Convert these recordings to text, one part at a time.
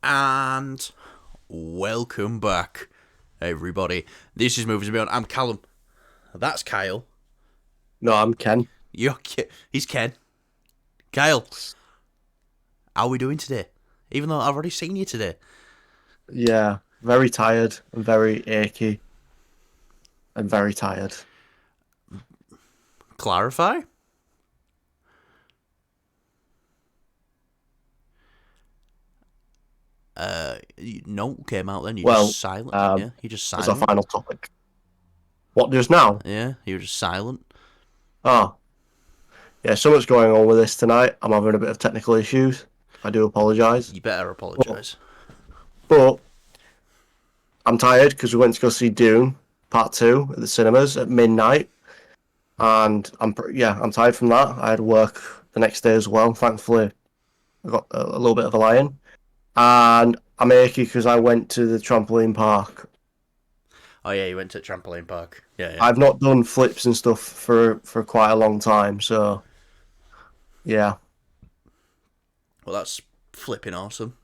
And welcome back, everybody. This is Movies and Beyond. I'm Callum. That's Kyle. No, I'm Ken. He's Ken. Kyle, how are we doing today? Even though I've already seen you today. Yeah, very tired and very achy and very tired. Clarify? No, came out then. You're Well, just silent. Yeah, you're just as our silent. final topic. What just now? Yeah, you're just silent. Oh, yeah, so much going on with this tonight. I'm having a bit of technical issues. I do apologise. You better apologise. But I'm tired because we went to go see Dune Part 2 at the cinemas at midnight. And I'm tired from that. I had work the next day as well. Thankfully, I got a little bit of a lie-in. And I'm achy because I went to the trampoline park. Oh yeah, you went to trampoline park. Yeah. I've not done flips and stuff for quite a long time, so yeah. Well, that's flipping awesome.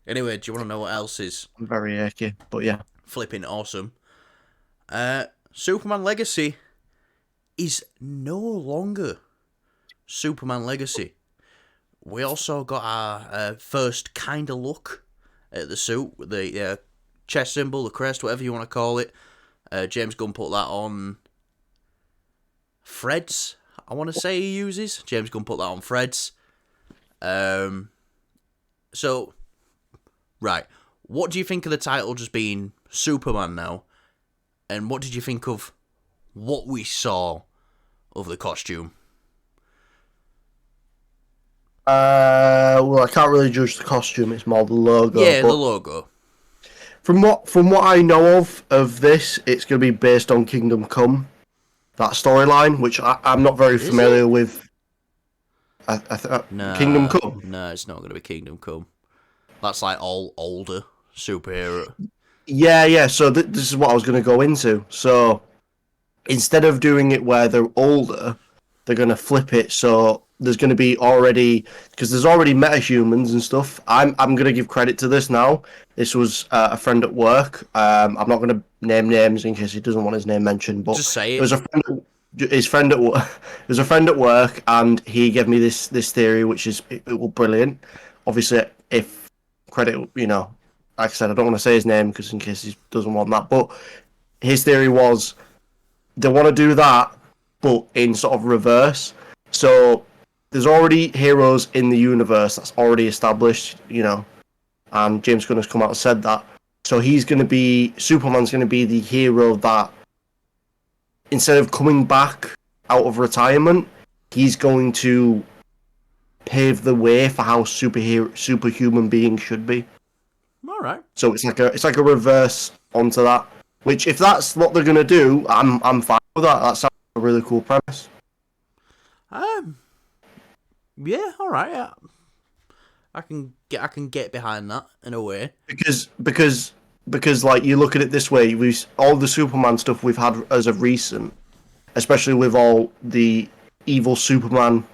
Anyway, do you want to know what else is I'm very achy, but yeah. flipping awesome? Superman Legacy is no longer Superman Legacy. We also got our first kind of look at the suit, the chest symbol, the crest, whatever you want to call it. James Gunn put that on Fred's, I want to say he uses. James Gunn put that on Fred's. So, right, what do you think of the title just being Superman now? And what did you think of what we saw of the costume? Well, I can't really judge the costume. It's more the logo. Yeah, but the logo. From what I know of this, it's going to be based on Kingdom Come, that storyline, which I'm not very familiar with. Kingdom Come. No, it's not going to be Kingdom Come. That's like all older superhero. Yeah. So this is what I was going to go into. So instead of doing it where they're older, they're going to flip it. So there's going to be already, because there's already metahumans and stuff. I'm going to give credit to this now. This was a friend at work. I'm not going to name names in case he doesn't want his name mentioned. But Just say it. It was his friend at work. It was a friend at work, and he gave me this theory, which is it was brilliant. Obviously, if credit, like I said, I don't want to say his name because in case he doesn't want that. But his theory was they want to do that, but in sort of reverse. So there's already heroes in the universe that's already established, and James Gunn has come out and said that. So Superman's going to be the hero that, instead of coming back out of retirement, he's going to pave the way for how superhuman beings should be. All right. So it's like a reverse onto that. Which, if that's what they're going to do, I'm fine with that. That sounds like a really cool premise. Yeah, all right. Yeah. I can get behind that in a way. Because like you look at it this way, all the Superman stuff we've had as of recent, especially with all the evil Superman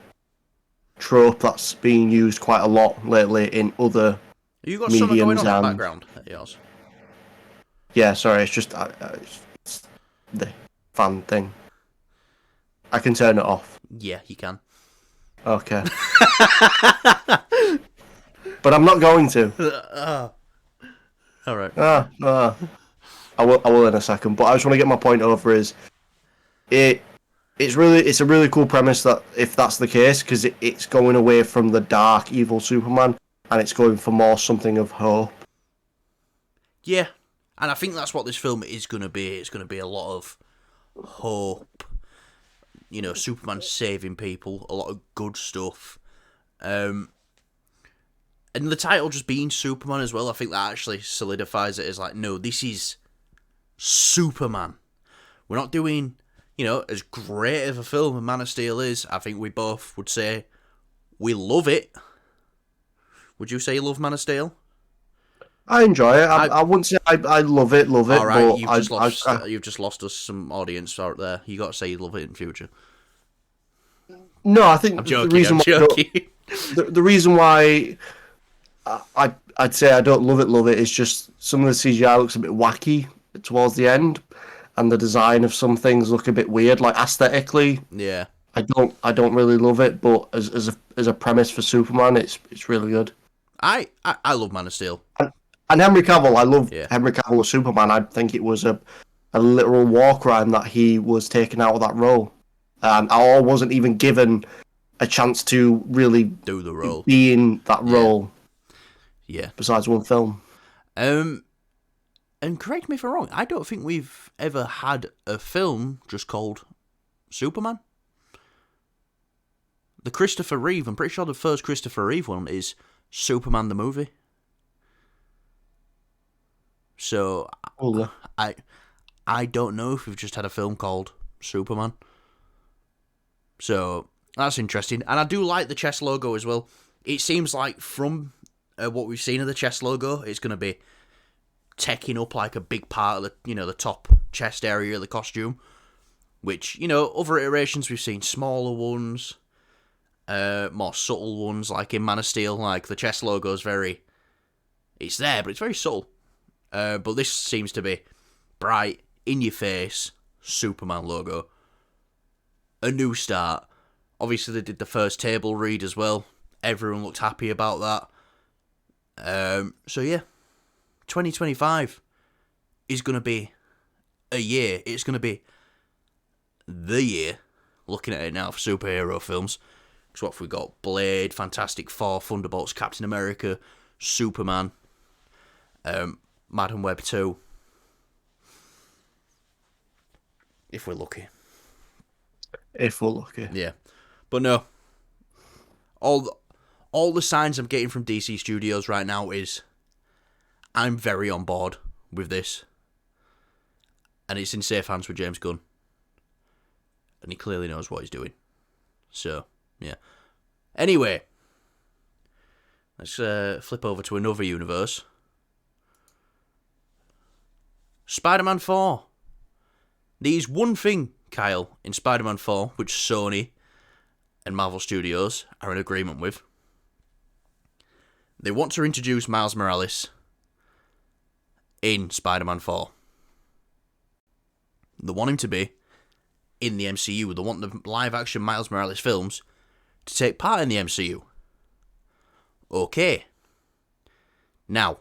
trope that's being used quite a lot lately in other You got something going on in the and background at yours? yeah, sorry, it's just it's the fan thing. I can turn it off. Yeah, you can. Okay. But I'm not going to. All right. I will in a second. But I just want to get my point over. It's a really cool premise that if that's the case, because it's going away from the dark evil Superman and it's going for more something of hope. Yeah, and I think that's what this film is going to be. It's going to be a lot of hope. Superman saving people, a lot of good stuff. And the title just being Superman as well, I think that actually solidifies it as like, no, this is Superman. We're not doing, as great of a film as Man of Steel is. I think we both would say we love it. Would you say you love Man of Steel? I enjoy it. I wouldn't say I love it. All right, but you've just lost us some audience out there. You got to say you love it in future. No, I think I'm joking. the reason why I'd say I don't love it. It's just some of the CGI looks a bit wacky towards the end, and the design of some things look a bit weird. Like aesthetically, Yeah. I don't really love it, but as a premise for Superman, it's really good. I love Man of Steel. And Henry Cavill, I love Yeah. Henry Cavill as Superman. I think it was a literal war crime that he was taken out of that role. I wasn't even given a chance to really Do the role. be in that Yeah. role Yeah. besides one film. And correct me if I'm wrong, I don't think we've ever had a film just called Superman. The Christopher Reeve, I'm pretty sure the first Christopher Reeve one is Superman the movie. So Oh, I don't know if we've just had a film called Superman. So that's interesting, and I do like the chess logo as well. It seems like from what we've seen of the chess logo, it's going to be taking up like a big part of the top chest area of the costume. Which other iterations we've seen smaller ones, more subtle ones, like in Man of Steel. Like the chess logo is it's there, but it's very subtle. But this seems to be bright, in your face, Superman logo. A new start. Obviously, they did the first table read as well. Everyone looked happy about that. So yeah, 2025 is going to be a year. It's going to be the year, looking at it now, for superhero films. Because what have we got? Blade, Fantastic Four, Thunderbolts, Captain America, Superman, Madam Web 2. If we're lucky. if we're lucky. Yeah. But no. All the signs I'm getting from DC Studios right now is I'm very on board with this. And it's in safe hands with James Gunn. And he clearly knows what he's doing. So, yeah. Anyway, let's flip over to another universe. Spider-Man 4. There's one thing, Kyle, in Spider-Man 4, which Sony and Marvel Studios are in agreement with. They want to introduce Miles Morales in Spider-Man 4. They want him to be in the MCU. They want the live-action Miles Morales films to take part in the MCU. Okay. Now,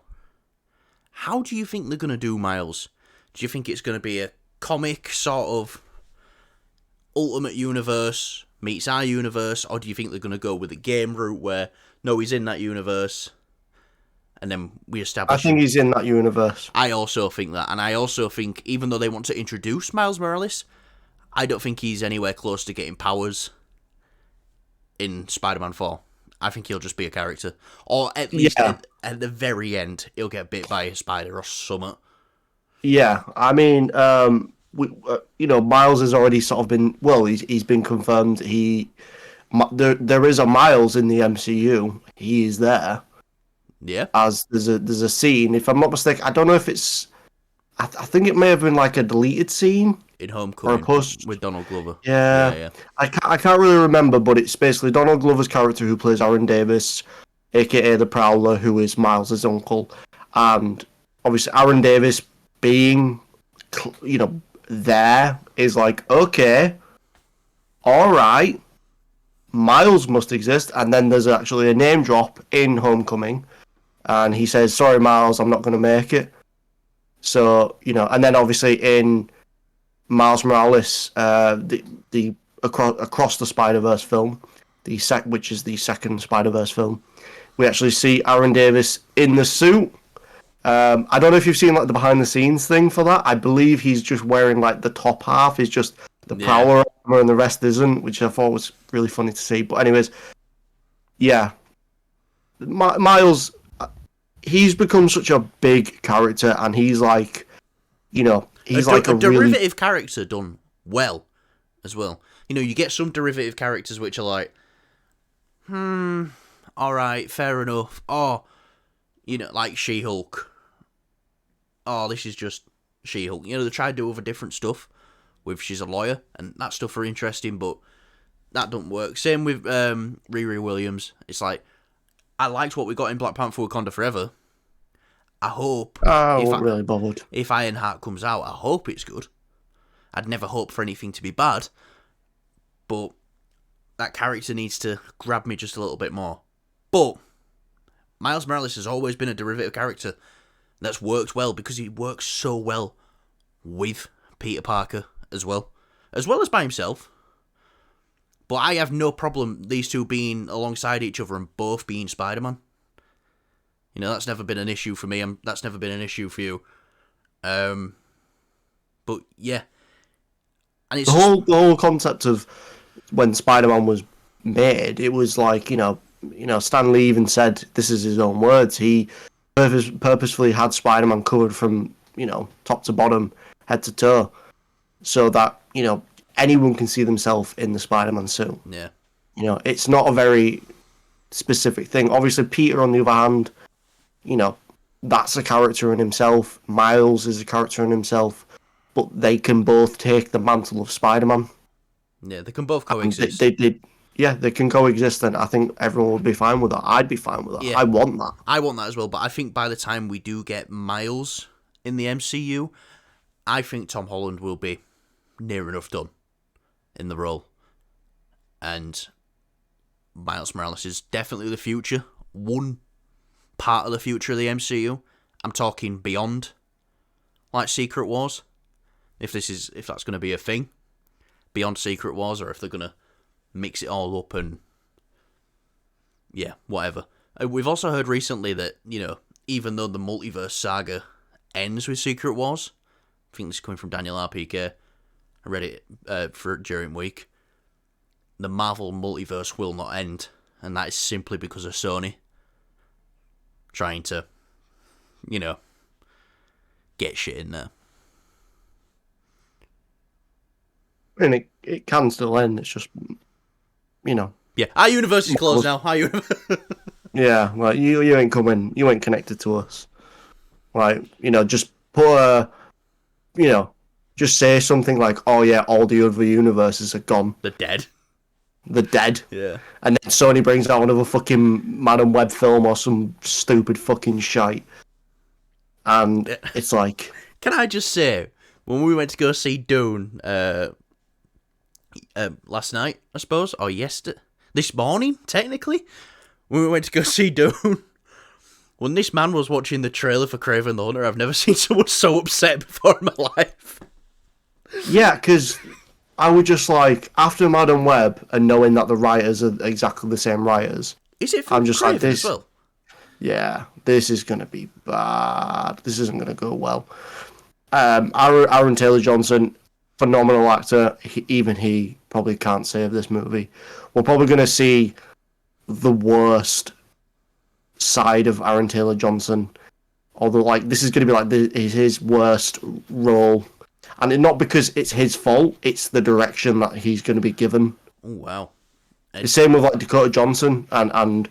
how do you think they're going to do Miles? Do you think it's going to be a comic sort of Ultimate Universe meets our universe, or do you think they're going to go with a game route where, no, he's in that universe, and then we establish... I think he's in that universe. I also think that, and I also think, even though they want to introduce Miles Morales, I don't think he's anywhere close to getting powers in Spider-Man 4. I think he'll just be a character. Or at least at the very end, he'll get bit by a spider or something. Yeah, I mean, Miles has already sort of been... Well, he's been confirmed. There is a Miles in the MCU. He is there. Yeah. As there's a scene, if I'm not mistaken, I don't know if it's... I think it may have been like a deleted scene. In Homecoming, or a post with Donald Glover. Yeah. I can't really remember, but it's basically Donald Glover's character who plays Aaron Davis, aka the Prowler, who is Miles' uncle. And obviously Aaron Davis being, there is like, okay, all right, Miles must exist. And then there's actually a name drop in Homecoming. And he says, sorry, Miles, I'm not going to make it. So, and then obviously in Miles Morales, the Across the Spider-Verse film, which is the second Spider-Verse film, we actually see Aaron Davis in the suit. I don't know if you've seen like the behind-the-scenes thing for that. I believe he's just wearing like the top half is just the Prowler armor and the rest isn't, which I thought was really funny to see. But anyways, yeah, Miles, he's become such a big character, and he's like, he's like a derivative character done well as well. You get some derivative characters which are like, all right, fair enough. Or, like She-Hulk. Oh, this is just She-Hulk. They try to do other different stuff with she's a lawyer, and that stuff are interesting, but that don't work. Same with Riri Williams. It's like, I liked what we got in Black Panther: Wakanda Forever. I hope I wasn't really bothered. if Ironheart comes out, I hope it's good. I'd never hope for anything to be bad, but that character needs to grab me just a little bit more. But Miles Morales has always been a derivative character that's worked well because he works so well with Peter Parker as well as by himself. But I have no problem these two being alongside each other and both being Spider-Man. You know, that's never been an issue for me. That's never been an issue for you. But yeah, and it's the whole concept of when Spider-Man was made, it was like, you know, Stan Lee even said, this is his own words, he purposefully had Spider-Man covered from, you know, top to bottom, head to toe, so that, you know, anyone can see themselves in the Spider-Man suit. Yeah. You know, it's not a very specific thing. Obviously, Peter, on the other hand, you know, that's a character in himself. Miles is a character in himself. But they can both take the mantle of Spider-Man. Yeah, they can both coexist. They can coexist, and I think everyone would be fine with that. I'd be fine with that. Yeah. I want that. I want that as well, but I think by the time we do get Miles in the MCU, I think Tom Holland will be near enough done in the role. And Miles Morales is definitely the future. One part of the future of the MCU. I'm talking beyond, like Secret Wars. If that's going to be a thing, beyond Secret Wars, or if they're going to mix it all up and yeah, whatever. We've also heard recently that, you know, even though the multiverse saga ends with Secret Wars, I think this is coming from Daniel RPK, I read it during week, the Marvel multiverse will not end, and that is simply because of Sony trying to, you know, get shit in there. And it can still end. It's just, you know. Yeah, our universe is closed now. Yeah, like you ain't coming. You ain't connected to us. Like, you know, just just say something like, "Oh yeah, all the other universes are gone. They're dead." Yeah. And then Sony brings out another fucking Madam Web film or some stupid fucking shite. And it's like, can I just say, when we went to go see Dune, last night, I suppose, or this morning, technically, when we went to go see Dune, when this man was watching the trailer for Kraven the Hunter, I've never seen someone so upset before in my life. Yeah, because I would just like, after Madam Web and knowing that the writers are exactly the same writers, is it from Kraven like, as well? Yeah, this is going to be bad. This isn't going to go well. Aaron Taylor-Johnson, phenomenal actor. Even he probably can't save this movie. We're probably going to see the worst side of Aaron Taylor-Johnson. Although, like, this is going to be like his worst role. And not because it's his fault, it's the direction that he's going to be given. Oh, wow. The same with, like, Dakota Johnson and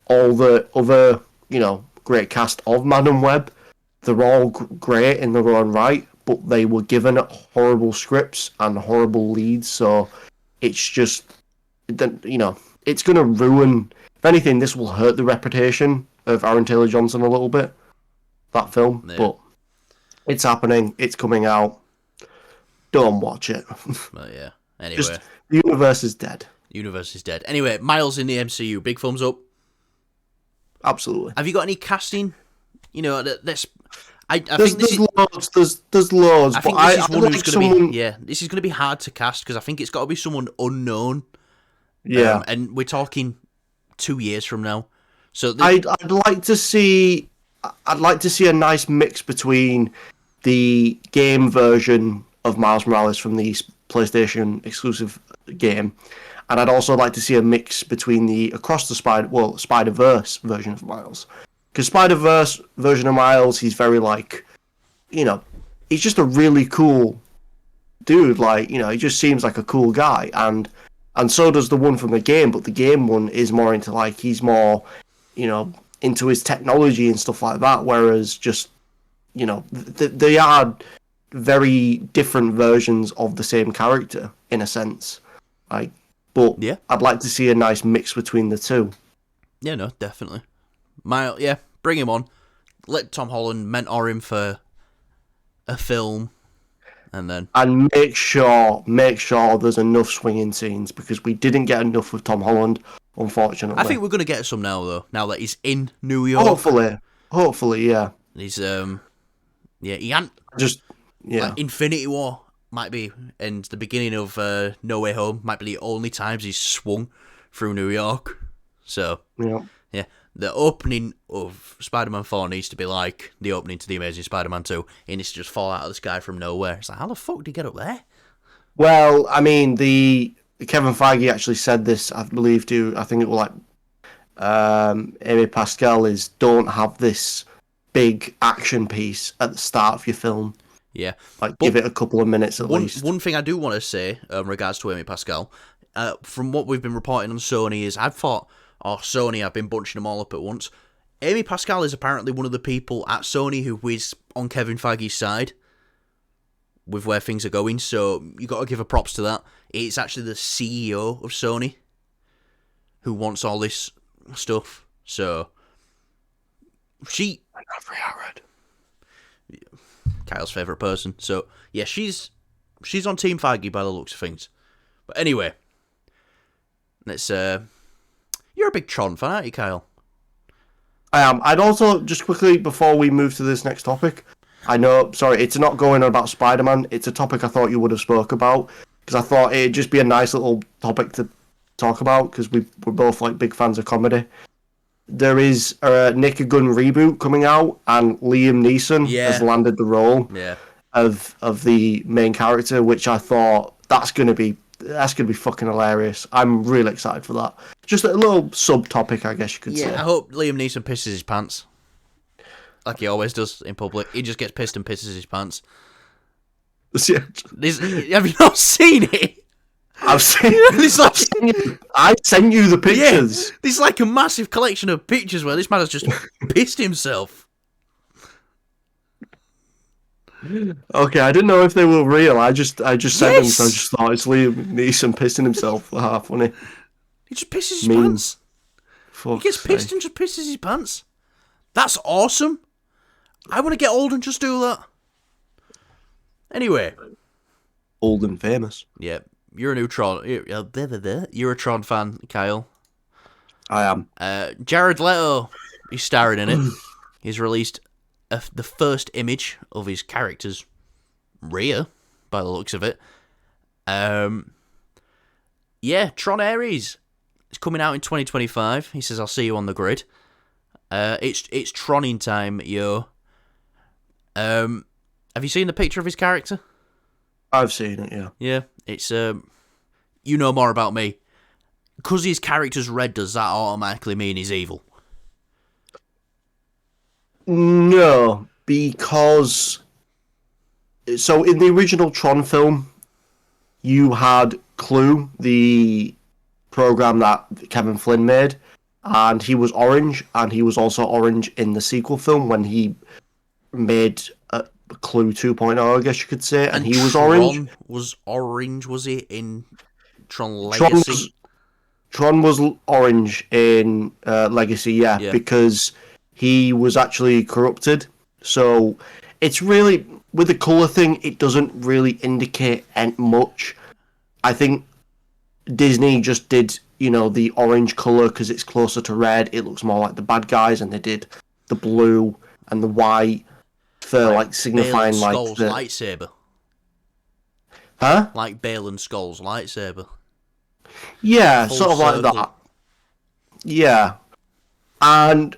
all the other, you know, great cast of Madam Web. They're all great in their own right, but they were given horrible scripts and horrible leads, so it's just, you know, it's going to ruin, if anything, this will hurt the reputation of Aaron Taylor-Johnson a little bit, that film, yeah. But it's happening, it's coming out, don't watch it. Well, yeah, anyway. Just, the universe is dead. Universe is dead. Anyway, Miles in the MCU, big thumbs up. Absolutely. Have you got any casting? You know, there's loads. There's loads. I think this is one who's going to be. Yeah, this is going to be hard to cast because I think it's got to be someone unknown. Yeah, and we're talking 2 years from now. So I'd like to see. I'd like to see a nice mix between the game version of Miles Morales from the PlayStation exclusive game, and I'd also like to see a mix between the Spider-Verse version of Miles. Because Spider-Verse version of Miles, he's very, like, you know, he's just a really cool dude. Like, you know, he just seems like a cool guy. And so does the one from the game, but the game one is more into, like, he's more, you know, into his technology and stuff like that. Whereas just, you know, they are very different versions of the same character, in a sense. Like, but yeah. I'd like to see a nice mix between the two. Yeah, no, definitely. bring him on. Let Tom Holland mentor him for a film, and make sure there's enough swinging scenes, because we didn't get enough with Tom Holland, unfortunately. I think we're gonna get some now, though. Now that he's in New York, hopefully, yeah. He's he can't like Infinity War might be, and the beginning of No Way Home might be the only times he's swung through New York. So yeah, the opening of Spider-Man 4 needs to be like the opening to The Amazing Spider-Man 2. He needs to just fall out of the sky from nowhere. It's like, how the fuck did he get up there? Well, I mean, the Kevin Feige actually said this, I believe, I think it was like Amy Pascal, is don't have this big action piece at the start of your film. Yeah. Give it a couple of minutes at least. One thing I do want to say in regards to Amy Pascal, from what we've been reporting on Sony, is I've thought, Sony, I've been bunching them all up at once. Amy Pascal is apparently one of the people at Sony who is on Kevin Feige's side with where things are going, so you got to give her props to that. It's actually the CEO of Sony who wants all this stuff, so she... Kyle's favourite person, so yeah, she's on Team Feige by the looks of things. But anyway, let's... You're a big Tron fan, aren't you, Kyle? I am. I'd also, just quickly, before we move to this next topic, I know, sorry, it's not going on about Spider-Man. It's a topic I thought you would have spoke about, because I thought it'd just be a nice little topic to talk about, because we're both like big fans of comedy. There is a Naked Gun reboot coming out, and Liam Neeson has landed the role of the main character, which I thought that's gonna be fucking hilarious. I'm really excited for that. Just a little subtopic, I guess you could say. I hope Liam Neeson pisses his pants. Like he always does in public. He just gets pissed and pisses his pants. Have you not seen it? I've seen it. I sent you the pictures. Yeah, there's like a massive collection of pictures where this man has just pissed himself. Okay, I didn't know if they were real. I just sent them, so I just thought it's Liam Neeson pissing himself. Funny. He just pisses his pants. He gets pissed and just pisses his pants. That's awesome. I want to get old and just do that. Anyway. Old and famous. Yeah, you're a new Tron. You're a Tron fan, Kyle. I am. Jared Leto, he's starring in it. He's released the first image of his character's rear, by the looks of it. Tron Ares. It's coming out in 2025. He says, I'll see you on the grid. It's Troning time, yo. Have you seen the picture of his character? I've seen it, yeah. Yeah, it's, you know more about me. Because his character's red, does that automatically mean he's evil? No, because... So, in the original Tron film, you had Clue, the program that Kevin Flynn made, and he was orange, and he was also orange in the sequel film when he made Clue 2.0, I guess you could say, and he was orange. Tron was orange, was he, in Tron Legacy? Tron was orange in Legacy, yeah, because he was actually corrupted. So it's really, with the colour thing, it doesn't really indicate much. I think Disney just did, the orange colour because it's closer to red. It looks more like the bad guys, and they did the blue and the white for like signifying Bale and like Skull's lightsaber. Huh? Like Bale and Skull's lightsaber. Yeah, sort of like that. Yeah. And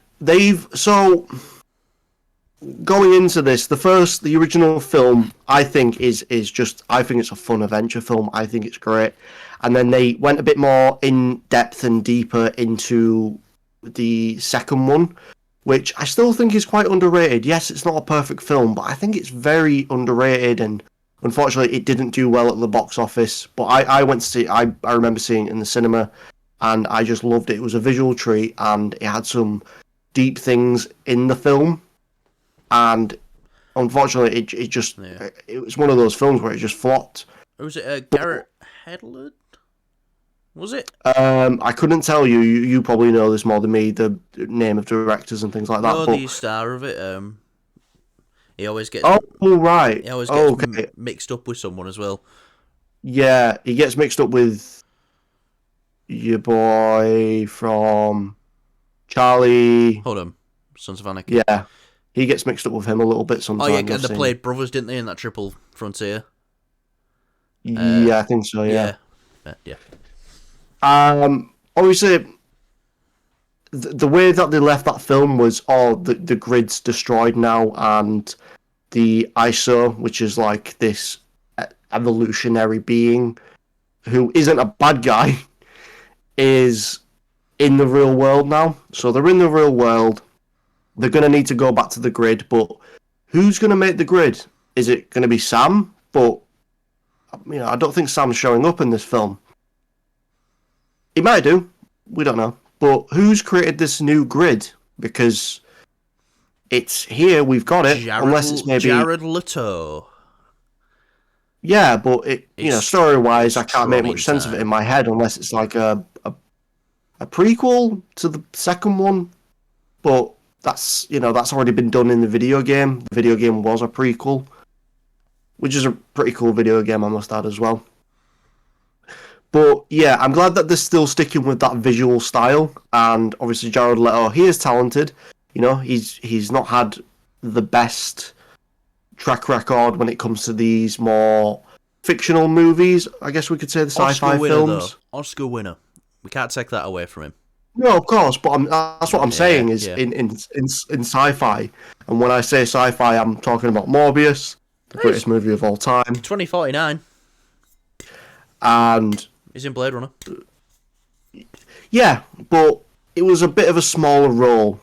going into this, the original film, I think is just, I think it's a fun adventure film. I think it's great. And then they went a bit more in depth and deeper into the second one, which I still think is quite underrated. Yes, it's not a perfect film, but I think it's very underrated, and unfortunately it didn't do well at the box office. But I went to see it. I remember seeing it in the cinema, and I just loved it. It was a visual treat, and it had some deep things in the film. And unfortunately, it was one of those films where it just flopped. Or was it Garrett Hedlund? Was it? I couldn't tell you. You probably know this more than me. The name of directors and things like that. No, But the star of it. He always gets oh, right. he always gets Okay. mixed up with someone as well. Yeah, he gets mixed up with your boy from Charlie. Hold on, Sons of Anarchy. Yeah, he gets mixed up with him a little bit Oh yeah, sometimes. I've they seen. played brothers, didn't they, in that Triple Frontier? Yeah, I think so. Yeah. Yeah, yeah. Obviously, the way that they left that film was, oh, the grid's destroyed now, and the ISO, which is like this evolutionary being who isn't a bad guy, is in the real world now. So they're in the real world. They're going to need to go back to the grid, but who's going to make the grid? Is it going to be Sam? But I don't think Sam's showing up in this film. He might do. We don't know. But who's created this new grid? Because it's here. We've got it. Unless it's maybe Jared Leto. Yeah, but story wise, I can't make TRON much sense of it time. in my head unless it's like a prequel to the second one. But that's already been done in the video game. The video game was a prequel, which is a pretty cool video game, I must add as well. But yeah, I'm glad that they're still sticking with that visual style. And obviously, Jared Leto, he is talented. He's not had the best track record when it comes to these more fictional movies. I guess we could say the sci-fi films. Oscar winner. We can't take that away from him. No, of course, but that's what I'm saying is yeah. in sci-fi. And when I say sci-fi, I'm talking about Morbius, the greatest movie of all time. 2049. And he's in Blade Runner. Yeah, but it was a bit of a smaller role.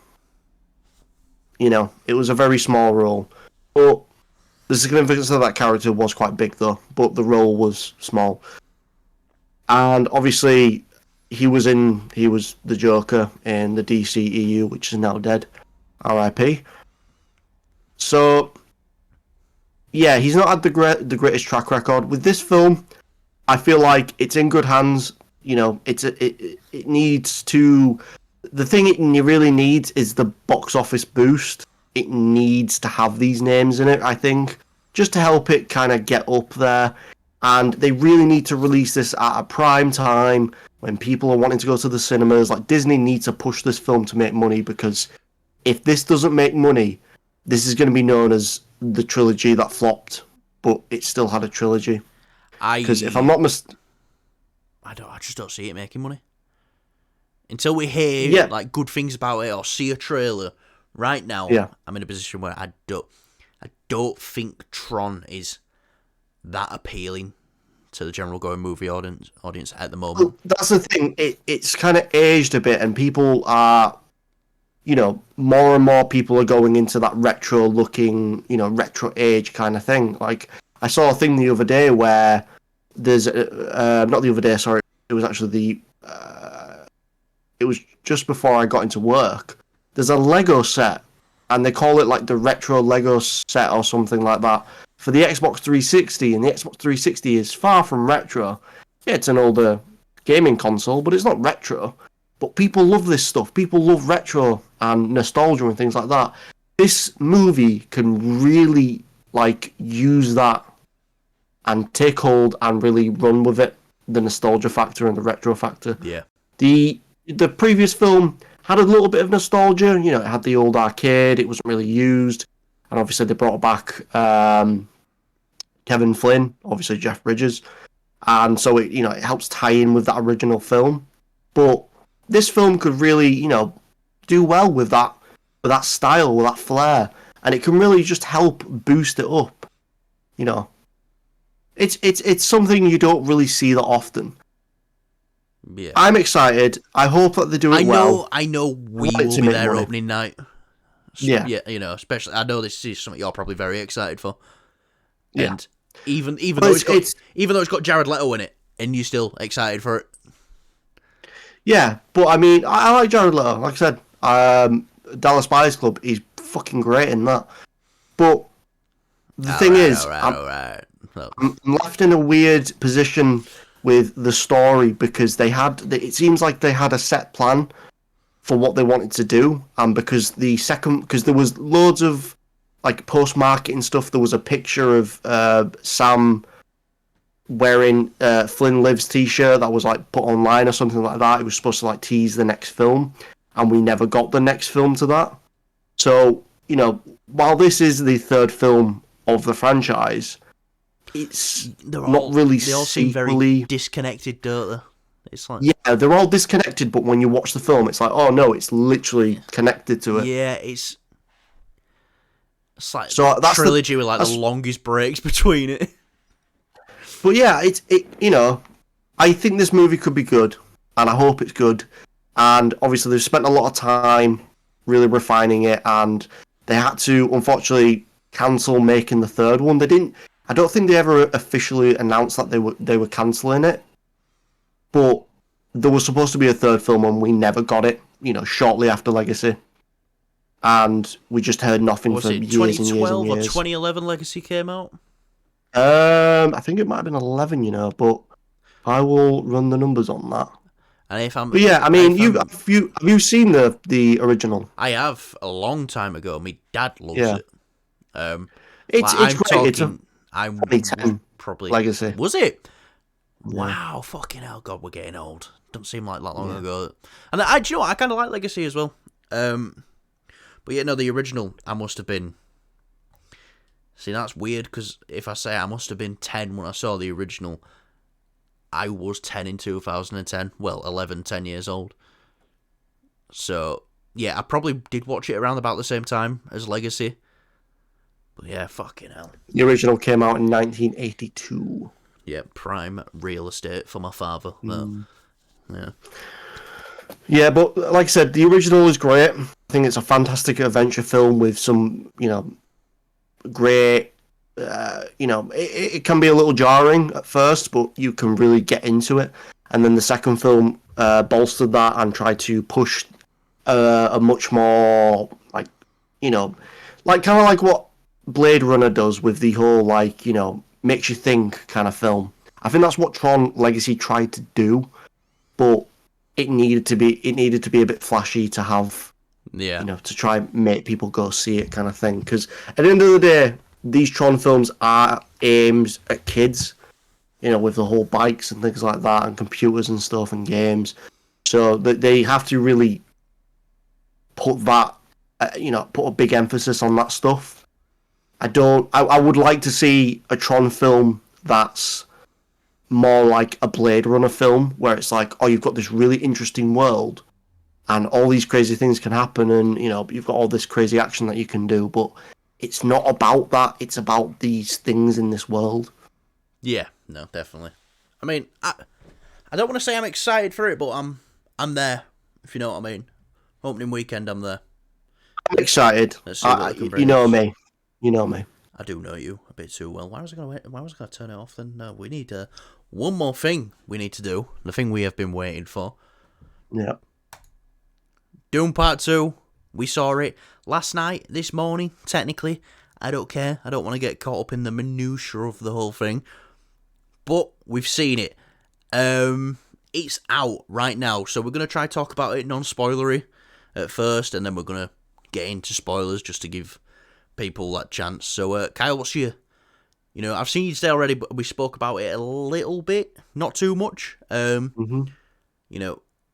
It was a very small role. But the significance of that character was quite big, though. But the role was small. And obviously, he was the Joker in the DCEU, which is now dead. R.I.P. So, yeah, he's not had the greatest track record. With this film, I feel like it's in good hands. It needs to. The thing it really needs is the box office boost. It needs to have these names in it, I think, just to help it kind of get up there. And they really need to release this at a prime time when people are wanting to go to the cinemas. Like, Disney needs to push this film to make money, because if this doesn't make money, this is going to be known as the trilogy that flopped, but it still had a trilogy. Because if I'm not I just don't see it making money until we hear like good things about it or see a trailer. Right now, I'm in a position where I don't think Tron is that appealing to the general going movie audience at the moment. Well, that's the thing. It's kind of aged a bit, and people are, more and more people are going into that retro looking, retro age kind of thing. Like, I saw a thing the other day where there's not the other day, sorry, it was actually it was just before I got into work. There's a Lego set, and they call it like the retro Lego set or something like that for the Xbox 360, and the Xbox 360 is far from retro. Yeah, it's an older gaming console, but it's not retro. But people love this stuff. People love retro and nostalgia and things like that. This movie can really use that and take hold and really run with it. The nostalgia factor and the retro factor. Yeah. The previous film had a little bit of nostalgia. It had the old arcade. It wasn't really used. And obviously they brought back Kevin Flynn, obviously Jeff Bridges. And so it helps tie in with that original film. But this film could really, do well with that style, with that flair. And it can really just help boost it up. It's something you don't really see that often. Yeah. I'm excited. I hope that they do it well. I know we will be there opening night. Yeah. Yeah, especially I know this is something you're probably very excited for. Yeah. And even though it's got Jared Leto in it, and you're still excited for it. Yeah, but I mean, I like Jared Leto. Like I said, Dallas Buyers Club, he's fucking great in that. But the thing is, I'm left in a weird position with the story because it seems like they had a set plan for what they wanted to do, and because there was loads of like post-marketing stuff. There was a picture of Sam wearing Flynn Lives t-shirt that was like put online or something like that. It was supposed to like tease the next film, and we never got the next film to that. So, while this is the third film of the franchise, it's They all seem very disconnected, don't they? It's like, yeah, they're all disconnected, but when you watch the film, it's like, oh no, it's literally connected to it. Yeah, it's like so that's trilogy with like the longest breaks between it. But yeah, I think this movie could be good, and I hope it's good. And obviously, they've spent a lot of time really refining it, and they had to, unfortunately, cancel making the third one. I don't think they ever officially announced that they were cancelling it. But there was supposed to be a third film, and we never got it. Shortly after Legacy, and we just heard nothing for years and years and years. 2012 or 2011 Legacy came out. I think it might have been 11. But I will run the numbers on that. And but yeah, I mean, have you seen the original? I have a long time ago. My dad loves it. It's great. I'm 2010 probably Legacy. Was it? Wow, fucking hell, God, we're getting old. Doesn't seem like that long ago. And I kind of like Legacy as well. But yeah, no, the original, I must have been. See, that's weird because if I say I must have been 10 when I saw the original, I was 10 in 2010. Well, 11, 10 years old. So yeah, I probably did watch it around about the same time as Legacy. But yeah, fucking hell. The original came out in 1982. Yeah, prime real estate for my father. Yeah. Yeah, but like I said, the original is great. I think it's a fantastic adventure film with some, great. It can be a little jarring at first, but you can really get into it. And then the second film bolstered that and tried to push a much more kind of like what Blade Runner does with the whole makes you think kind of film. I think that's what Tron Legacy tried to do, but it needed to be a bit flashy to have, to try and make people go see it kind of thing. Because at the end of the day, these Tron films are aimed at kids, with the whole bikes and things like that, and computers and stuff and games. So they have to really put that, put a big emphasis on that stuff. I would like to see a Tron film that's more like a Blade Runner film, where it's like, oh, you've got this really interesting world, and all these crazy things can happen, and you've got all this crazy action that you can do, but it's not about that. It's about these things in this world. Yeah, no, definitely. I mean, I don't want to say I'm excited for it, but I'm there. If you know what I mean. Opening weekend, I'm there. I'm excited. You know me. You know me. I do know you a bit too well. Why was I gonna turn it off then? No, we need one more thing we need to do. The thing we have been waiting for. Yeah. Dune Part 2. We saw it last night, this morning, technically. I don't care. I don't want to get caught up in the minutiae of the whole thing. But we've seen it. It's out right now, so we're going to try to talk about it non-spoilery at first, and then we're going to get into spoilers just to give people that chance. So, Kyle, what's your... I've seen you today already, but we spoke about it a little bit, not too much.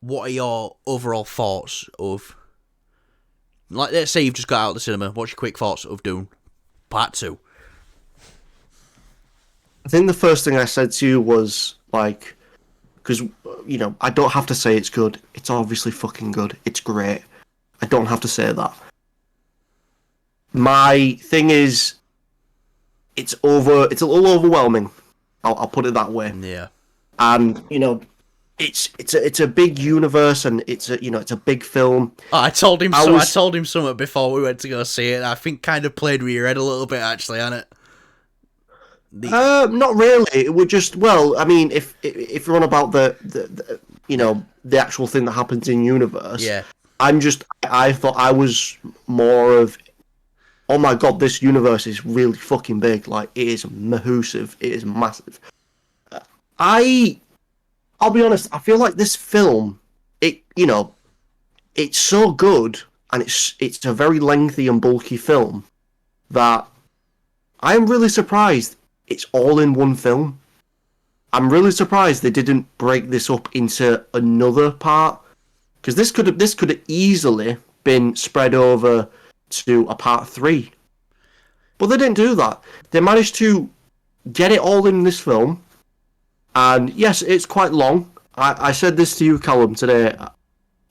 What are your overall thoughts of... Like, let's say you've just got out of the cinema. What's your quick thoughts of Dune Part 2? I think the first thing I said to you was, because, I don't have to say it's good. It's obviously fucking good. It's great. I don't have to say that. My thing is, it's a little overwhelming. I'll put it that way. Yeah. And, it's a big universe, and it's a big film. Oh, I told him something before we went to go see it. I think kind of played with your head a little bit, actually, hasn't it? Not really. It would just, I mean, if you're on about the actual thing that happens in universe, yeah. I thought I was more of, oh my god, this universe is really fucking big. Like, it is massive. It is massive. I I'll be honest. I feel like this film, it's so good, and it's a very lengthy and bulky film that I am really surprised it's all in one film. I'm really surprised they didn't break this up into another part, because this could have easily been spread over to a part 3, but they didn't do that. They managed to get it all in this film, and yes, it's quite long. I said this to you, Callum, today.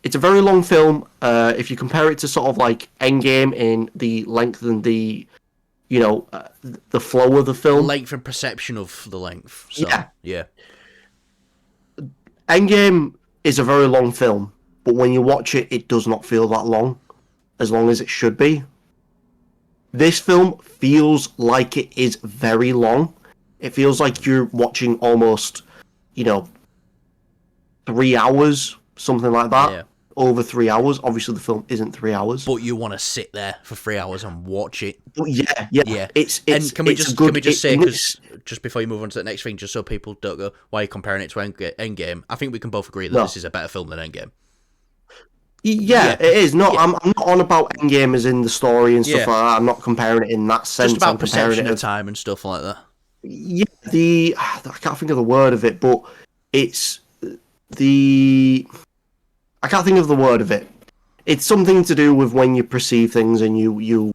It's a very long film. If you compare it to sort of like Endgame in the length and the the flow of the film. Length and perception of the length. So, yeah. Endgame is a very long film, but when you watch it, it does not feel that long as it should be. This film feels like it is very long. It feels like you're watching almost, 3 hours, something like that. Yeah. Over 3 hours. Obviously, the film isn't 3 hours. But you want to sit there for 3 hours and watch it. But yeah. It's and can we it's just good, can we just say, because just before you move on to the next thing, just so people don't go, why are you comparing it to Endgame? I think we can both agree that this is a better film than Endgame. Yeah, it is. No, I'm not on about Endgame as in the story and stuff like that. I'm not comparing it in that sense. Just about I'm comparing perception it of time and stuff like that. Yeah, I can't think of the word of it, but it's I can't think of the word of it. It's something to do with when you perceive things, and you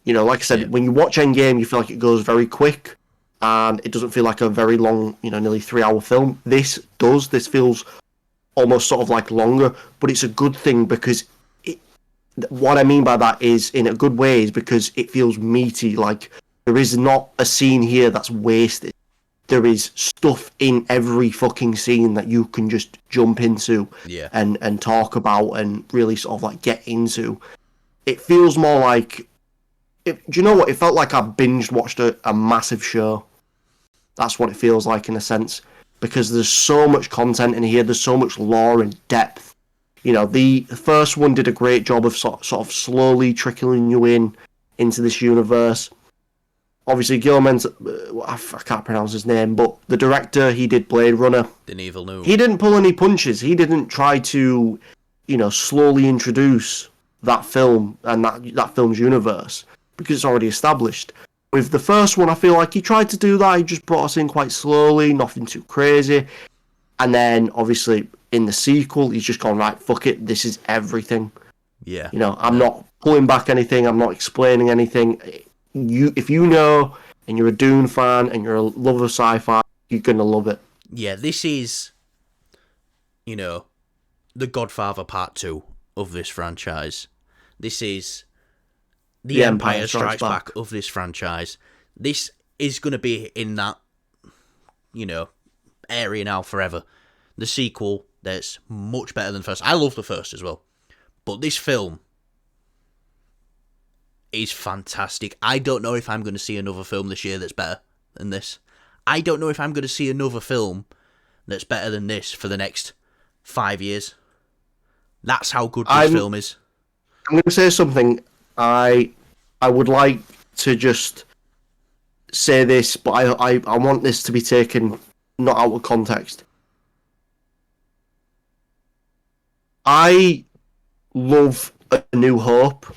like I said, when you watch Endgame, you feel like it goes very quick, and it doesn't feel like a very long, nearly 3 hour film. This does. This feels almost sort of like longer, but it's a good thing, because what I mean by that is, in a good way, is because it feels meaty. Like, there is not a scene here that's wasted. There is stuff in every fucking scene that you can just jump into and talk about and really sort of like get into. It feels more like... do you know what? It felt like I binge watched a massive show. That's what it feels like, in a sense. Because there's so much content in here. There's so much lore and depth. The first one did a great job of sort of slowly trickling you into this universe. Obviously, Guillermo's, I can't pronounce his name, but the director, he did Blade Runner. Denis Villeneuve. He didn't pull any punches. He didn't try to, slowly introduce that film and that film's universe, because it's already established. With the first one, I feel like he tried to do that. He just brought us in quite slowly, nothing too crazy. And then, obviously, in the sequel, he's just gone, right, fuck it, this is everything. Yeah. I'm not pulling back anything. I'm not explaining anything. If you know, and you're a Dune fan, and you're a lover of sci-fi, you're gonna love it. Yeah, this is, the Godfather Part 2 of this franchise. This is the Empire Strikes Back of this franchise. This is going to be in that, area now forever. The sequel, that's much better than the first. I love the first as well. But this film is fantastic. I don't know if I'm going to see another film this year that's better than this. I don't know if I'm going to see another film that's better than this for the next 5 years. That's how good this film is. I'm going to say something. I would like to just say this, but I want this to be taken not out of context. I love A New Hope.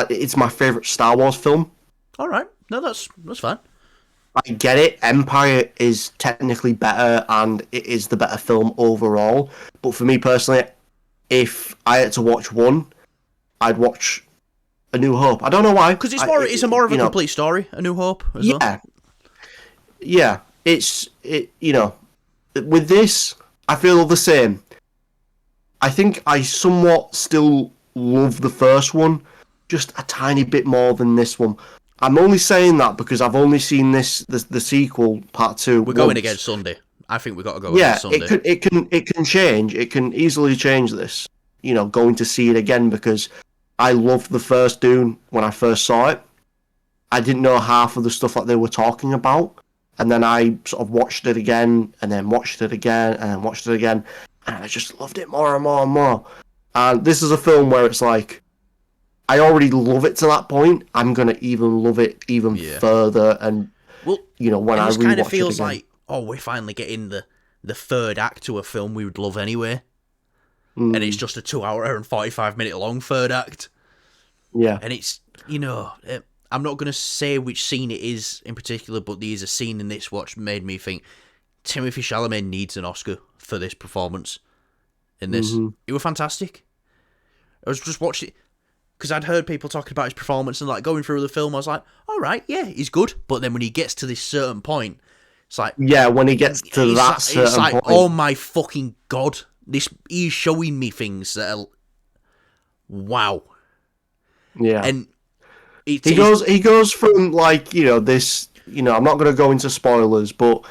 It's my favourite Star Wars film. All right. No, that's fine. I get it. Empire is technically better, and it is the better film overall. But for me personally, if I had to watch one, I'd watch A New Hope. I don't know why. Because it's more of a complete story, A New Hope, as well. Yeah. With this, I feel the same. I think I somewhat still love the first one, just a tiny bit more than this one. I'm only saying that because I've only seen the sequel, part 2. We're going again Sunday. I think we've got to go again Sunday. It can change. It can easily change this. Going to see it again, because I loved the first Dune when I first saw it. I didn't know half of the stuff that they were talking about, and then I sort of watched it again, and then watched it again, and then watched it again, and I just loved it more and more and more. And this is a film where it's like, I already love it to that point. I'm gonna even love it even further, and when I rewatch it kind of feels again. like, we're finally getting the the third act to a film we would love anyway. And it's just a 2 hour and 45-minute long third act. Yeah. And it's, you know, I'm not going to say which scene it is in particular, but there's a scene in this which made me think Timothée Chalamet needs an Oscar for this performance in this. It was fantastic. I was just watching it because I'd heard people talking about his performance and like going through the film. I was like, all right, yeah, he's good. But then when he gets to this certain point, it's like, yeah, when he gets to that certain point, oh my fucking God, he's showing me things that are wow. Yeah, and he goes from like, you know, this, you know, I'm not going to go into spoilers, but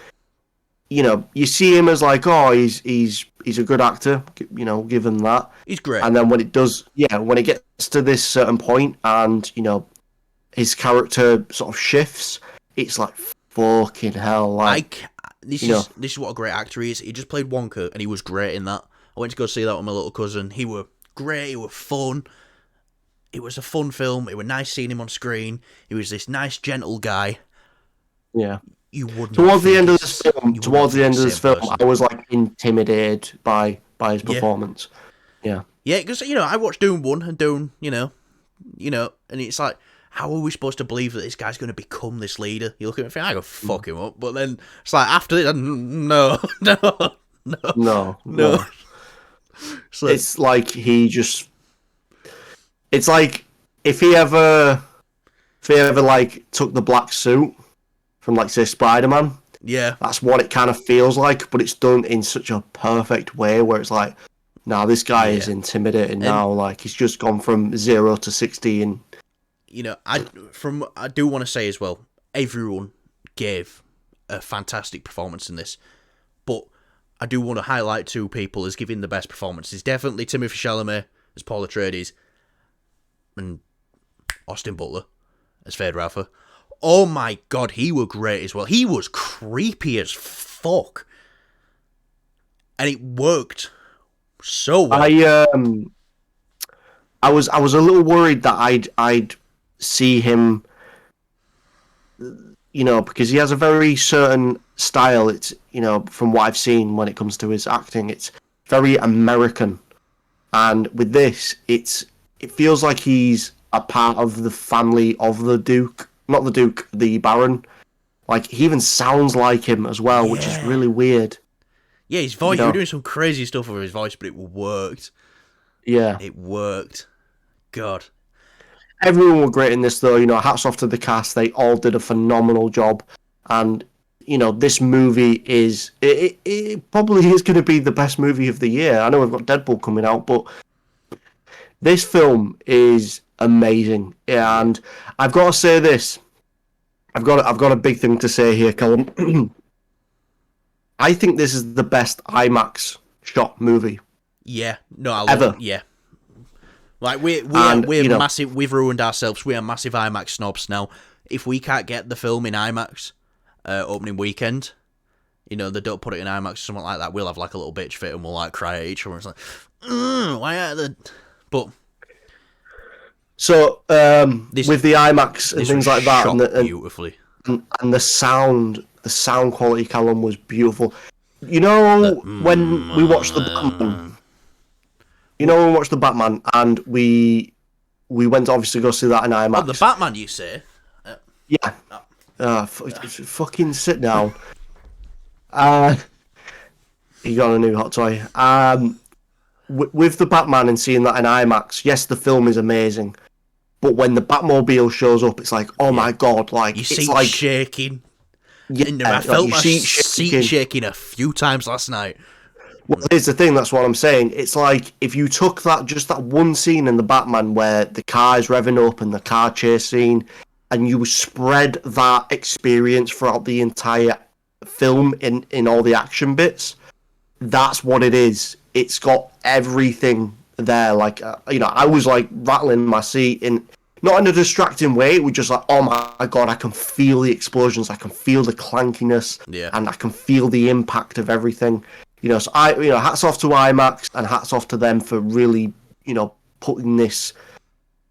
you know, you see him as like, oh, he's a good actor, you know, given that. He's great. And then when it gets to this certain point and, you know, his character sort of shifts, it's like, fucking hell, like... This is what a great actor he is. He just played Wonka, and he was great in that. I went to go see that with my little cousin. He were great, he were fun. It was a fun film. It was nice seeing him on screen. He was this nice, gentle guy. Yeah. You wouldn't. Towards the end of this film, I was like intimidated by his performance. Yeah. Yeah, because you know, I watched Dune 1 and Dune, you know, and it's like, how are we supposed to believe that this guy's going to become this leader? You look at him and think, I go fuck him up, but then it's like after this, no. So it's like he just. It's like if he ever like took the black suit from like say Spider-Man. Yeah, that's what it kind of feels like, but it's done in such a perfect way where it's like, nah, this guy is intimidating now. Like he's just gone from 0 to 60, and you know, I do want to say as well, everyone gave a fantastic performance in this, but I do want to highlight two people as giving the best performances. Definitely Timothée Chalamet as Paul Atreides, and Austin Butler as Fade Ralph. Oh my God, he was great as well. He was creepy as fuck, and it worked so well. I was a little worried that I'd see him, you know, because he has a very certain style. It's, you know, from what I've seen when it comes to his acting, it's very American, and with this, it feels like he's a part of the family of the Duke. Not the Duke, the Baron. Like, he even sounds like him as well, which is really weird. Yeah, his voice, you were doing some crazy stuff with his voice, but it worked. Yeah. It worked. God. Everyone were great in this, though. You know, hats off to the cast. They all did a phenomenal job. And, you know, this movie is... It probably is going to be the best movie of the year. I know we've got Deadpool coming out, but this film is amazing. Yeah, and I've got to say this. I've got a big thing to say here, Callum. I think this is the best IMAX shot movie. Yeah, no, ever. Yeah, like we're massive. We've ruined ourselves. We are massive IMAX snobs now. If we can't get the film in IMAX opening weekend, you know, they don't put it in IMAX or something like that, we'll have like a little bitch fit and we'll like cry at each other. It's like, why are the? But so with the IMAX and things like that, and beautifully, and the sound quality, Callum, was beautiful. You know, when we watched the Batman, and we went to obviously go see that in IMAX. Oh, the Batman, you say? Yeah. Fucking sit down. He got a new hot toy. With the Batman and seeing that in IMAX, yes, the film is amazing. But when the Batmobile shows up, it's like, oh my God, like, it's like shaking. Yeah, I felt my seat shaking a few times last night. Well, here's the thing, that's what I'm saying. It's like, if you took just that one scene in the Batman where the car is revving up and the car chase scene, and you spread that experience throughout the entire film in all the action bits, that's what it is. It's got everything there. Like, you know, I was like rattling my seat not in a distracting way. It was just like, oh my God, I can feel the explosions, I can feel the clankiness, and I can feel the impact of everything. You know, so hats off to IMAX and hats off to them for really, you know, putting this,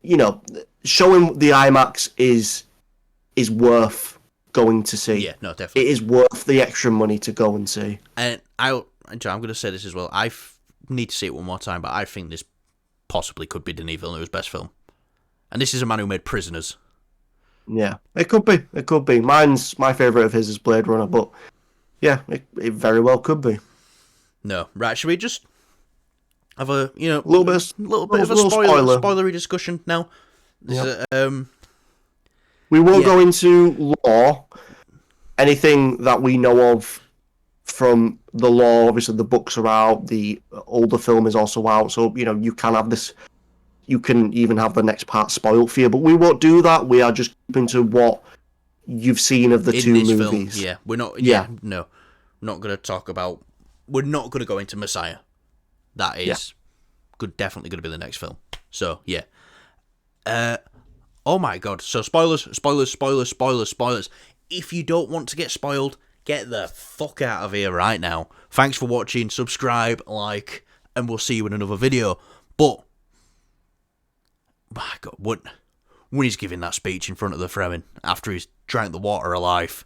you know, showing the IMAX is worth going to see. Yeah, no, definitely. It is worth the extra money to go and see. And I'm going to say this as well. I need to see it one more time, but I think this possibly could be Denis Villeneuve's best film. And this is a man who made Prisoners. Yeah, it could be. It could be. My favourite of his is Blade Runner, but yeah, it very well could be. No, right? Should we just have a little bit of a spoilery discussion now? We won't go into lore. Anything that we know of from the lore, obviously the books are out, the older film is also out, so you can have this. You can even have the next part spoiled for you, but we won't do that. We are just keeping to what you've seen of the two movies. Film, yeah, we're not. Yeah, no, not going to talk about. We're not going to go into Messiah. That is definitely going to be the next film. So yeah. Oh my god! So spoilers. If you don't want to get spoiled, get the fuck out of here right now. Thanks for watching. Subscribe, like, and we'll see you in another video. But my god, when he's giving that speech in front of the Fremen after he's drank the water of life,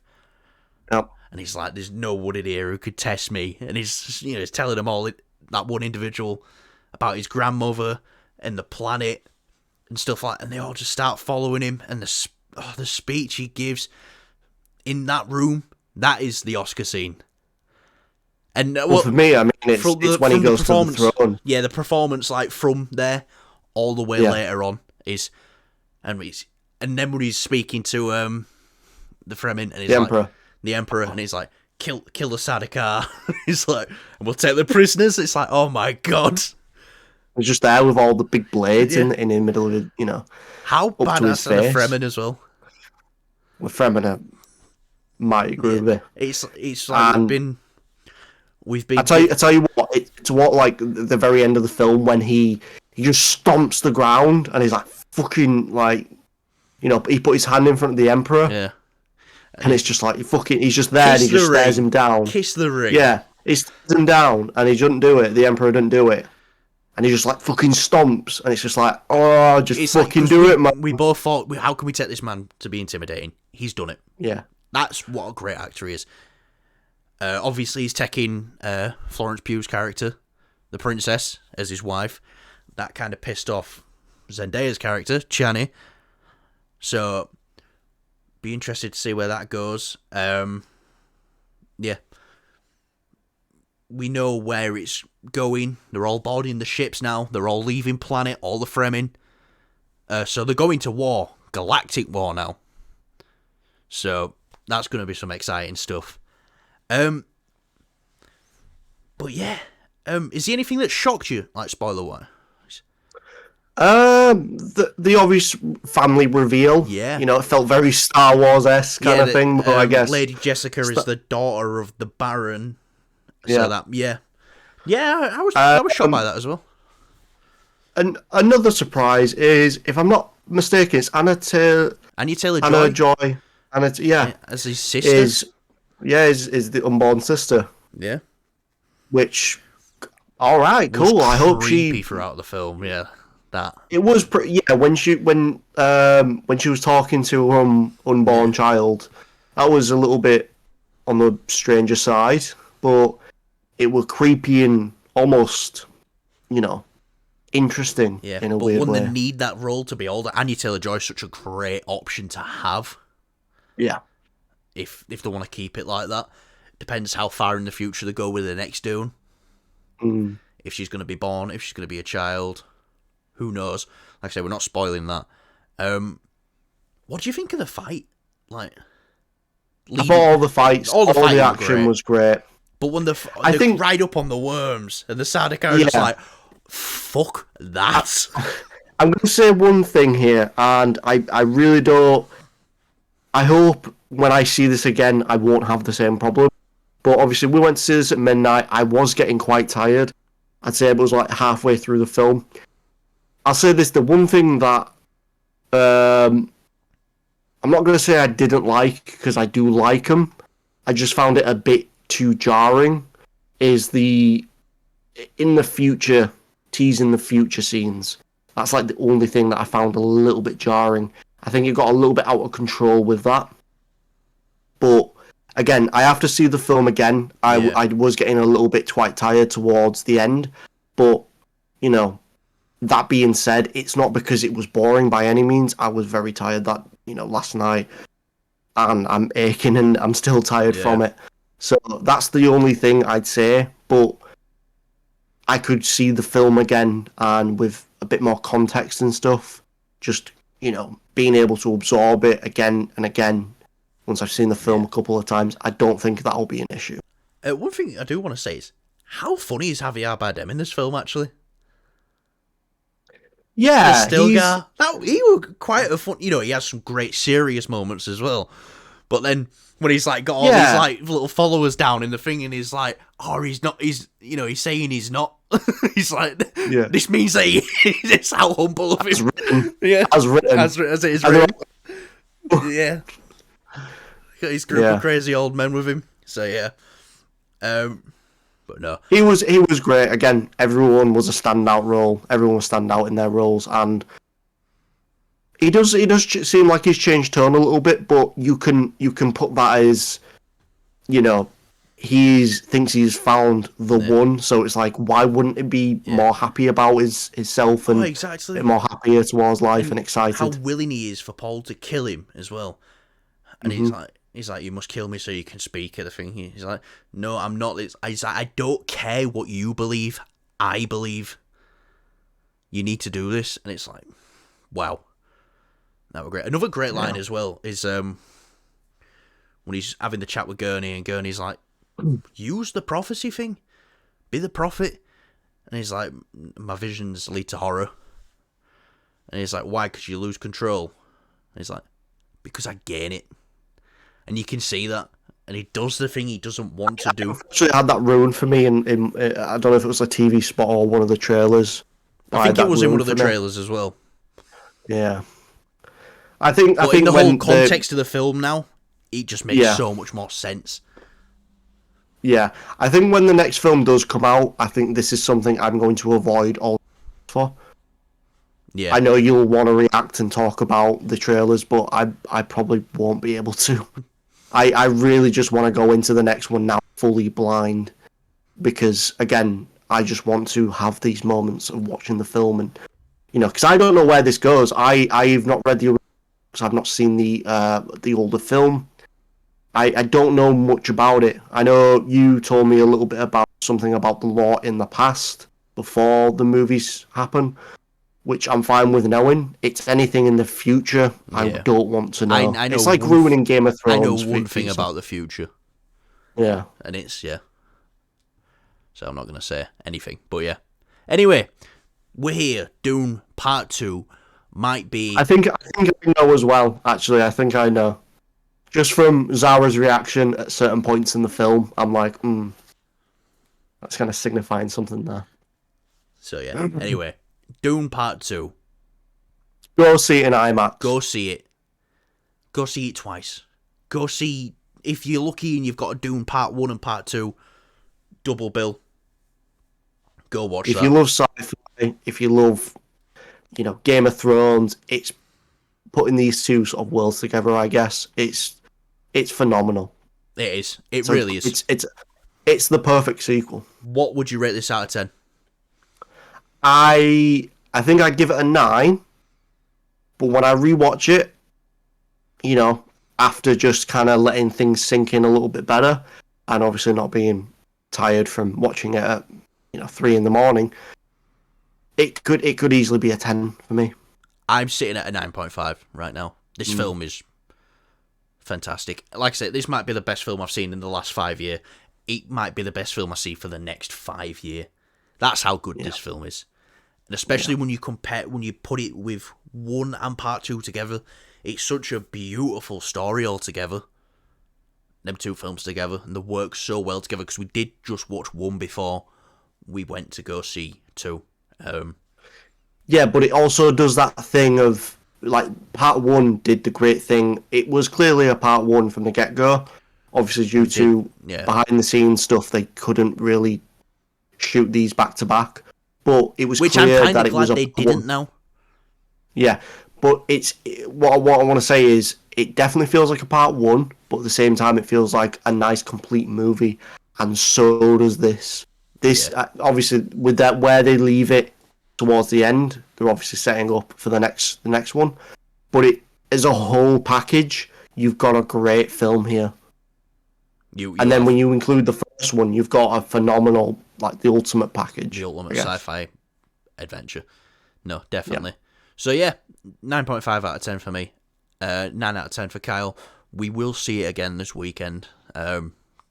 yep. And he's like, "There's no one in here who could test me," and he's he's telling them all that one individual about his grandmother and the planet and stuff like, and they all just start following him. And the speech he gives in that room, that is the Oscar scene. And well, for me, I mean, it's when he goes to the throne. Yeah, the performance, like from there all the way later on, is, and then when he's speaking to the Fremen, and he's the Emperor, and he's like, kill the Sardaukar. He's like, and we'll take the prisoners. It's like, oh my god. He's just there with all the big blades in the middle of it, How badass are the Fremen as well? The Fremen are mighty groovy. It's like we've been. I tell you what. It's what, like the very end of the film when he just stomps the ground and he's like fucking like, he put his hand in front of the Emperor. Yeah. And it's just like he's just there and he just stares him down. Kiss the ring. Yeah, he stares him down and he doesn't do it. The Emperor doesn't do it. And he just like fucking stomps, and it's just like, oh, just fucking do it, man. We both thought, how can we take this man to be intimidating? He's done it. Yeah, that's what a great actor he is. Obviously, he's taking Florence Pugh's character, the princess, as his wife. That kind of pissed off Zendaya's character, Chani. So, be interested to see where that goes. Yeah. We know where it's going. They're all boarding the ships now. They're all leaving planet, all the Fremen. So they're going to war. Galactic war now. So that's going to be some exciting stuff. But yeah. Is there anything that shocked you, like spoiler-wise? The obvious family reveal. Yeah. It felt very Star Wars-esque kind of thing, but I guess Lady Jessica is the daughter of the Baron. So I was shocked by that as well. And another surprise is, if I'm not mistaken, it's Anya Taylor-Joy. As his sister. Is the unborn sister. Yeah. Which, all right, cool. I hope creepy throughout the film. Yeah, that it was pretty. Yeah, when she was talking to her unborn child, that was a little bit on the stranger side, but it was creepy and almost, interesting in a weird way. But when they need that role to be older, Anya Taylor-Joy is such a great option to have. Yeah. If they want to keep it like that. Depends how far in the future they go with the next Dune. If she's going to be born, if she's going to be a child. Who knows? Like I say, we're not spoiling that. What do you think of the fight? I thought all the fights, all the action was great. But when I think ride up on the worms and the Sardaukar are just like, fuck that. I'm going to say one thing here, and I really don't. I hope when I see this again, I won't have the same problem. But obviously, we went to see this at midnight. I was getting quite tired. I'd say it was like halfway through the film. I'll say this: the one thing that I'm not going to say I didn't like, because I do like them. I just found it a bit too jarring. Is in the future, teasing the future scenes. That's like the only thing that I found a little bit jarring. I think it got a little bit out of control with that. But again, I have to see the film again. I was getting a little bit quite tired towards the end, but you know, that being said, it's not because it was boring by any means. I was very tired that last night, and I'm aching and I'm still tired from it. So that's the only thing I'd say. But I could see the film again and with a bit more context and stuff. Just being able to absorb it again and again. Once I've seen the film a couple of times, I don't think that'll be an issue. One thing I do want to say is, how funny is Javier Bardem in this film, actually? Yeah, he was quite a fun. He has some great serious moments as well. But then when he's like got all these like little followers down in the thing, and he's like, "Oh, he's not. He's he's saying he's not." He's like, "This means that it's how humble of him." As written, as it is written. Yeah, got his group of crazy old men with him. So yeah. But no, he was great. Again, everyone was a standout role. Everyone was standout in their roles, and he does seem like he's changed tone a little bit. But you can put that as, he thinks he's found the one. So it's like, why wouldn't it be more happy about himself and exactly. a bit more happier towards life and excited? How willing he is for Paul to kill him as well, and He's like, you must kill me so you can speak at the thing. He's like, no, I'm not. He's like, I don't care what you believe. I believe. You need to do this. And it's like, wow. That was great. Another great line as well is when he's having the chat with Gurney, and Gurney's like, use the prophecy thing. Be the prophet. And he's like, my visions lead to horror. And he's like, why? Because you lose control. And he's like, because I gain it. And you can see that, and he does the thing he doesn't want to do. Actually, had that ruined for me in I don't know if it was a TV spot or one of the trailers. I think it was in one of the trailers as well. Yeah, I think in the whole context of the film now, it just makes so much more sense. Yeah, I think when the next film does come out, I think this is something I'm going to avoid all for. Yeah, I know you'll want to react and talk about the trailers, but I probably won't be able to. I really just want to go into the next one now fully blind, because again, I just want to have these moments of watching the film, and because I don't know where this goes. I've not read the, because I've not seen the older film. I don't know much about it. I know you told me a little bit about something about the law in the past before the movies happen, which I'm fine with knowing. It's anything in the future I don't want to know. I know it's like ruining Game of Thrones. I know one thing about the future. Yeah. And it's, So I'm not going to say anything, but yeah. Anyway, we're here. Dune Part 2 might be... I think I know as well, actually. I think I know. Just from Zara's reaction at certain points in the film, I'm like, that's kind of signifying something there. So yeah, anyway... Dune Part 2. Go see it in IMAX. Go see it. Go see it twice. Go see, if you're lucky and you've got a Dune Part 1 and Part 2, double bill. Go watch that. If you love sci-fi, if you love, Game of Thrones, it's putting these two sort of worlds together, I guess. It's phenomenal. It is. It really is. It's the perfect sequel. What would you rate this out of 10? I think I'd give it a 9, but when I rewatch it, after just kind of letting things sink in a little bit better, and obviously not being tired from watching it at 3 a.m, it could easily be a 10 for me. I'm sitting at a 9.5 right now. This film is fantastic. Like I said, this might be the best film I've seen in the last 5 years. It might be the best film I see for the next 5 years. That's how good this film is. And especially when you put it with 1 and Part 2 together, it's such a beautiful story altogether. Them two films together, and they work so well together, because we did just watch 1 before we went to go see 2. Yeah, but it also does that thing of, like, Part 1 did the great thing. It was clearly a Part 1 from the get-go. Obviously, due to behind-the-scenes stuff, they couldn't really shoot these back to back, but it was clear that it was they didn't now. Yeah, But it's what I want to say is it definitely feels like a part one, but at the same time it feels like a nice complete movie, and so does this. This obviously with that where they leave it towards the end, they're obviously setting up for the next one. But it as a whole package, you've got a great film here. And then when you include the first one, you've got a phenomenal, like the ultimate package. The ultimate sci-fi adventure. No, definitely. Yeah. So yeah, 9.5 out of 10 for me. 9 out of 10 for Kyle. We will see it again this weekend.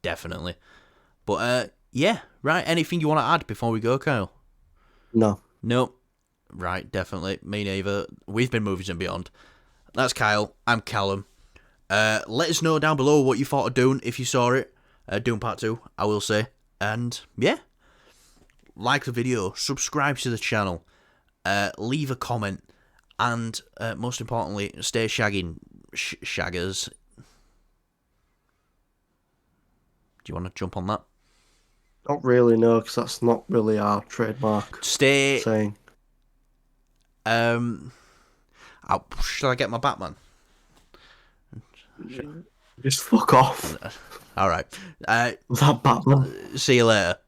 Definitely. But yeah, right. Anything you want to add before we go, Kyle? No. Nope. Right, definitely. Me neither. We've been Movies and Beyond. That's Kyle. I'm Callum. Let us know down below what you thought of Dune if you saw it. Dune Part 2, I will say. And yeah, like the video, subscribe to the channel, leave a comment, and most importantly, stay shagging, shaggers. Do you want to jump on that? Not really, no, because that's not really our trademark. Stay saying. Should I get my Batman? Just fuck off. All right. That Batman. See you later.